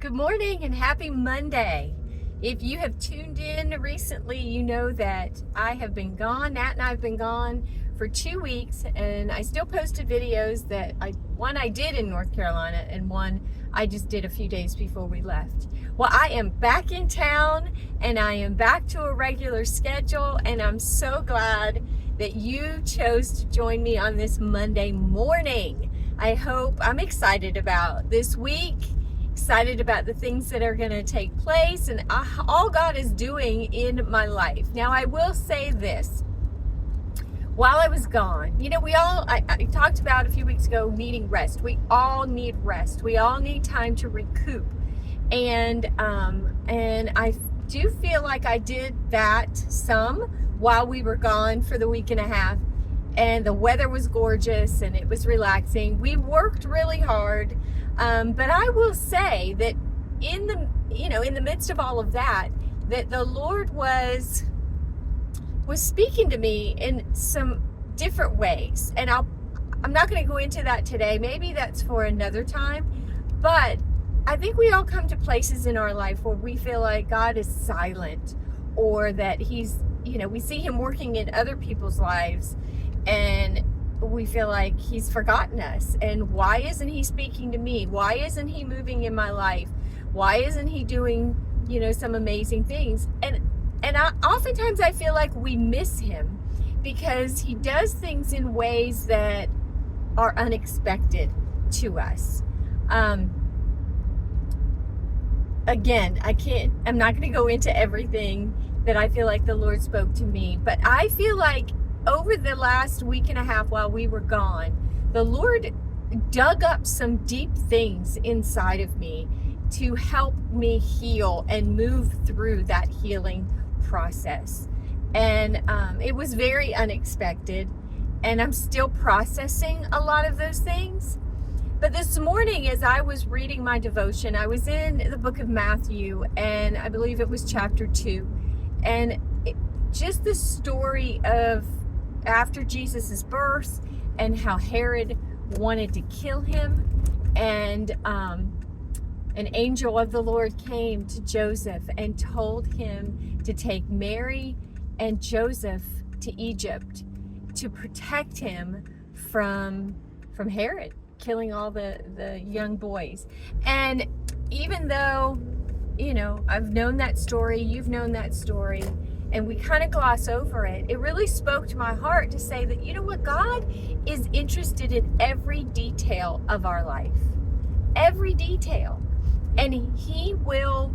Good morning and happy Monday. If you have tuned in recently, you know that I have been gone. Nat and I have been gone for 2 weeks, and I still posted videos that one I did in North Carolina and one I just did a few days before we left. Well, I am back in town and I am back to a regular schedule, and I'm so glad that you chose to join me on this Monday morning. I'm excited about this week. Excited about the things that are going to take place and all God is doing in my life. Now, I will say this. While I was gone, I talked about a few weeks ago needing rest. We all need rest. We all need time to recoup. And I do feel like I did that some while we were gone for the week and a half. And the weather was gorgeous and it was relaxing. We worked really hard. But I will say that in the midst of all of that the Lord was speaking to me in some different ways. And I'm not going to go into that today. Maybe that's for another time. But I think we all come to places in our life where we feel like God is silent, or that we see him working in other people's lives and we feel like he's forgotten us. And why isn't he speaking to me? Why isn't he moving in my life? Why isn't he doing, some amazing things? And oftentimes I feel like we miss him because he does things in ways that are unexpected to us. Again, I'm not going to go into everything that I feel like the Lord spoke to me, but I feel like over the last week and a half while we were gone, the Lord dug up some deep things inside of me to help me heal and move through that healing process. And it was very unexpected, and I'm still processing a lot of those things. But this morning, as I was reading my devotion, I was in the book of Matthew, and I believe it was chapter 2. And just the story of after Jesus's birth and how Herod wanted to kill him, and an angel of the Lord came to Joseph and told him to take Mary and Joseph to Egypt to protect him from Herod killing all the young boys. And even though I've known that story, you've known that story, and we kind of gloss over it, it really spoke to my heart to say that, God is interested in every detail of our life. Every detail. And he will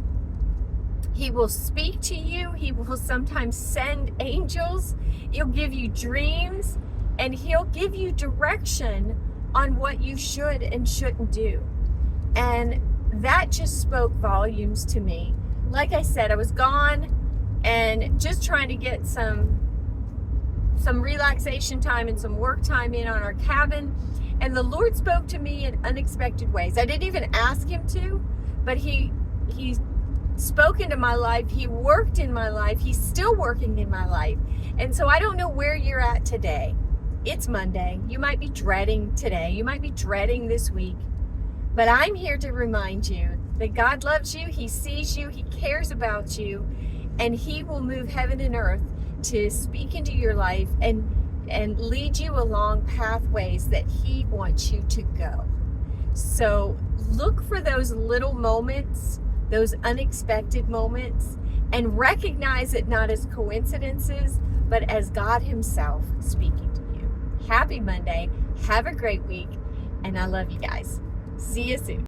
speak to you. He will sometimes send angels. He'll give you dreams, and he'll give you direction on what you should and shouldn't do. And that just spoke volumes to me. Like I said, I was gone and just trying to get some relaxation time and some work time in on our cabin. And the Lord spoke to me in unexpected ways. I didn't even ask him to, but he spoke into my life. He worked in my life. He's still working in my life. And so I don't know where you're at today. It's Monday. You might be dreading today. You might be dreading this week. But I'm here to remind you that God loves you. He sees you. He cares about you. And he will move heaven and earth to speak into your life and lead you along pathways that he wants you to go. So look for those little moments, those unexpected moments, and recognize it not as coincidences, but as God himself speaking to you. Happy Monday. Have a great week. And I love you guys. See you soon.